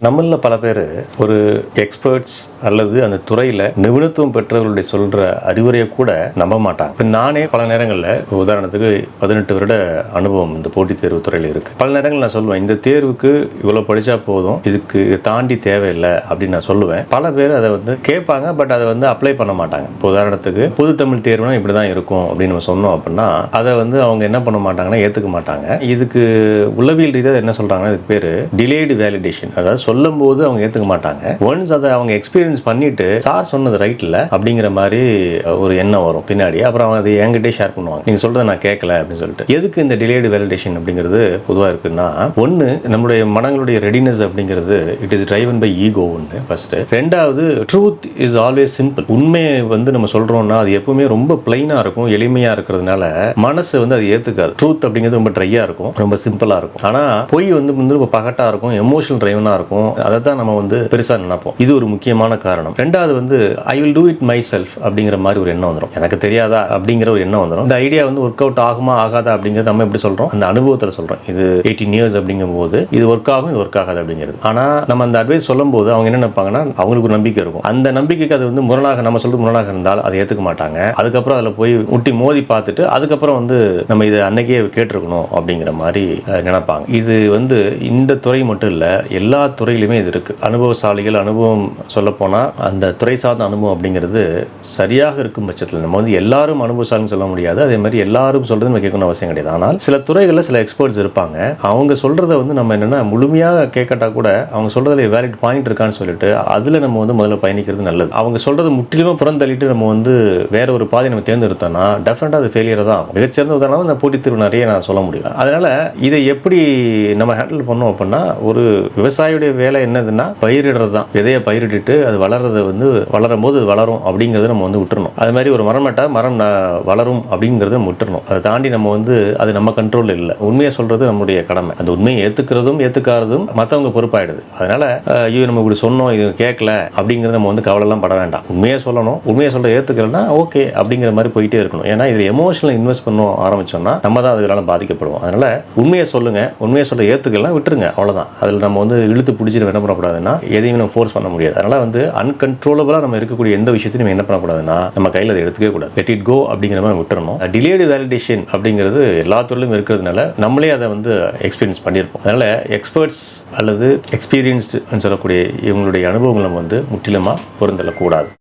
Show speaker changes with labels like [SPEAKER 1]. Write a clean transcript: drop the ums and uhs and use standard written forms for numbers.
[SPEAKER 1] நம்மள பல பேர் ஒரு எக்ஸ்பர்ட்ஸ் அல்லது அந்த துறையில் நிபுணத்துவம் பெற்றவர்களுடைய சொல்கிற அறிவுரையை கூட நம்ப மாட்டாங்க. இப்போ நானே பல நேரங்களில் உதாரணத்துக்கு 18 வருட அனுபவம் இந்த போட்டித் தேர்வு துறையில் இருக்குது. பல நேரங்கள் நான் சொல்லுவேன், இந்த தேர்வுக்கு இவ்வளோ படித்தா போதும், இதுக்கு தாண்டி தேவையில்லை அப்படின்னு நான் சொல்லுவேன். பல பேர் அதை கேட்பாங்க, பட் அதை அப்ளை பண்ண மாட்டாங்க. இப்போ உதாரணத்துக்கு பொது தமிழ் தேர்வுனா இப்படி தான் இருக்கும் அப்படின்னு நம்ம சொன்னோம் அப்படின்னா அதை அவங்க என்ன பண்ண மாட்டாங்கன்னா ஏற்றுக்க மாட்டாங்க. இதுக்கு உளவியல் ரீதியாக என்ன சொல்கிறாங்கன்னா இதுக்கு பேர் டிலேடு வேலிடேஷன். அதாவது சொல்லும் போது அவங்க ஏற்றுக்க மாட்டாங்க. ஒன்ஸ் அதை அவங்க எக்ஸ்பீரியன்ஸ் பண்ணிட்டு சார் சொன்னது ரைட் இல்லை அப்படிங்கிற மாதிரி ஒரு எண்ணம் வரும் பின்னாடி. அப்புறம் அவங்க அதை என்கிட்டே ஷேர் பண்ணுவாங்க, நீங்கள் சொல்கிறத நான் கேட்கல அப்படின்னு சொல்லிட்டு. எதுக்கு இந்த டிலேடு வேலிடேஷன் அப்படிங்கிறது பொதுவாக இருக்குன்னா, ஒன்று நம்மளுடைய மனங்களுடைய ரெடினஸ் அப்படிங்கிறது it is driven by ego. ஒன்று ஃபர்ஸ்ட். ரெண்டாவது, ட்ரூத் இஸ் ஆல்வேஸ் சிம்பிள். உண்மையை நம்ம சொல்கிறோம்னா அது எப்பவுமே ரொம்ப பிளைனாக இருக்கும், எளிமையாக இருக்கிறதுனால மனசு அதை ஏற்றுக்காது. ட்ரூத் அப்படிங்கிறது ரொம்ப ட்ரையாக இருக்கும், ரொம்ப சிம்பிளாக இருக்கும். ஆனால் பொய் ரொம்ப பகட்டாக இருக்கும், எமோஷனல் டிரைவனாக இருக்கும். அதை தான் நம்ம பெருசாக நினைப்போம். இது ஒரு முக்கியமான காரணம். ரெண்டாவது, I will do it my self அப்படிங்கிற மாதிரி ஒரு எண்ணம் வந்துடும். எனக்கு தெரியாதா அப்படிங்கிற ஒரு எண்ணம் வந்துடும். இந்த ஐடியா ஒர்க் அவுட் ஆகுமா ஆகாதா அப்படிங்கிறது நம்ம எப்படி சொல்கிறோம், அந்த அனுபவத்தில் சொல்கிறோம். இது 18 இயர்ஸ் அப்படிங்கும் போது இது ஒர்க் ஆகும், இது ஒர்க் ஆகாது அப்படிங்கிறது. ஆனால் நம்ம அந்த அட்வைஸ் சொல்லும் போது அவங்க என்ன நினைப்பாங்கன்னா, அவங்களுக்கு ஒரு நம்பிக்கை இருக்கும். அந்த நம்பிக்கைக்கு அது முரணாக, நம்ம சொல்றது முரணாக இருந்தால் அதை ஏற்றுக்க மாட்டாங்க. அதுக்கப்புறம் அதில் போய் முட்டி மோதி பார்த்துட்டு அதுக்கப்புறம் நம்ம இதை அன்னைக்கே கேட்டிருக்கணும் அப்படிங்கிற மாதிரி நினைப்பாங்க. இது இந்த துறை மட்டும் இல்லை, எல்லா துறையிலுமே இது இருக்கு. அனுபவசாலிகள், அனுபவம் சொல்ல போனால் அந்த துறை சார்ந்த அனுபவம் அப்படிங்கிறது சரியாக இருக்கும் பட்சத்தில் நம்ம எல்லாரும் அனுபவசாலின்னு சொல்ல முடியாது. அதே மாதிரி எல்லாரும் சொல்றது நம்ம கேட்கணும் அவசியம் கிடையாது. ஆனால் சில துறைகளில் சில எக்ஸ்பர்ட்ஸ் இருப்பாங்க. அவங்க சொல்றதை நம்ம என்னன்னா முழுமையாக கேட்கட்டா கூட அவங்க சொல்றதுல வேலிட் பாயிண்ட் இருக்கான்னு சொல்லிட்டு அதில் நம்ம முதல்ல பயணிக்கிறது நல்லது. அவங்க சொல்றது முற்றிலுமே புறந்தள்ளிட்டு நம்ம வேற ஒரு பாதை நம்ம தேர்ந்தெடுத்தோம்னா டெஃபினட்டாக அது ஃபெயிலியர் தான் ஆகும். மிகச்சிறந்த உதாரணம் இந்த போட்டித் தேர்வு நிறைய நான் சொல்ல முடியும். அதனால இதை எப்படி நம்ம ஹேண்டில் பண்ணோம் அப்படின்னா, ஒரு விவசாயியுடைய வேலை என்னதுன்னா பயிரிடுறது தான். விதையை பயிரிட்டு அது வளர்றதை வளரும் போது அது வளரும் அப்படிங்கிறத நம்ம விட்டுறணும். அது மாதிரி ஒரு மரம் நட்டா மரம் வளரும் அப்படிங்கிறத நம்ம விட்டுறணும். அதை தாண்டி நம்ம அது நம்ம கண்ட்ரோலில் இல்லை. உண்மையை சொல்றது நம்முடைய கடமை. அந்த உண்மையை ஏற்றுக்கிறதும் ஏற்றுக்காததும் மற்றவங்க பொறுப்பாயிடுது. அதனால ஐயோ நம்ம இப்படி சொன்னோம், இது கேட்கல அப்படிங்கிறது நம்ம கவலைலாம் பட வேண்டாம். உண்மையை சொல்லணும், உண்மையை சொல்ல ஏற்றுக்கலன்னா ஓகே அப்படிங்கிற மாதிரி போயிட்டே இருக்கணும். ஏன்னா இது எமோஷனல் இன்வெஸ்ட் பண்ண ஆரம்பிச்சோம்னா நம்ம தான் அதனால பாதிக்கப்படுவோம். அதனால உண்மையை சொல்லுங்க, உண்மையை சொல்ல ஏற்றுக்கலாம், விட்டுருங்க, அவ்வளோதான். அதில் நம்ம இழுத்து பிடிச்சிட்டு என்ன பண்ணக்கூடாதுன்னா எதையும் நம்ம ஃபோர்ஸ் பண்ண முடியாது. அதனால அன்கன்ட்ரோலபிளாக நம்ம இருக்கக்கூடிய எந்த விஷயத்தையும் நம்ம என்ன பண்ணக்கூடாதுன்னா நம்ம கையில் அதை எடுத்துக்கவே கூடாது. லெட் இட் கோ அப்படிங்கிற மாதிரி விட்டுறணும். டிலேடு வேலிடேஷன் அப்படிங்கிறது எல்லா தொழிலும் இருக்கிறதுனால நம்மளே அதை எக்ஸ்பீரியன்ஸ் பண்ணியிருப்போம். அதனால எக்ஸ்பர்ட்ஸ் அல்லது எக்ஸ்பீரியன்ஸ்டு சொல்லக்கூடிய இவங்களுடைய அனுபவங்களை முற்றிலுமாக பொருந்தலக்கூடாது.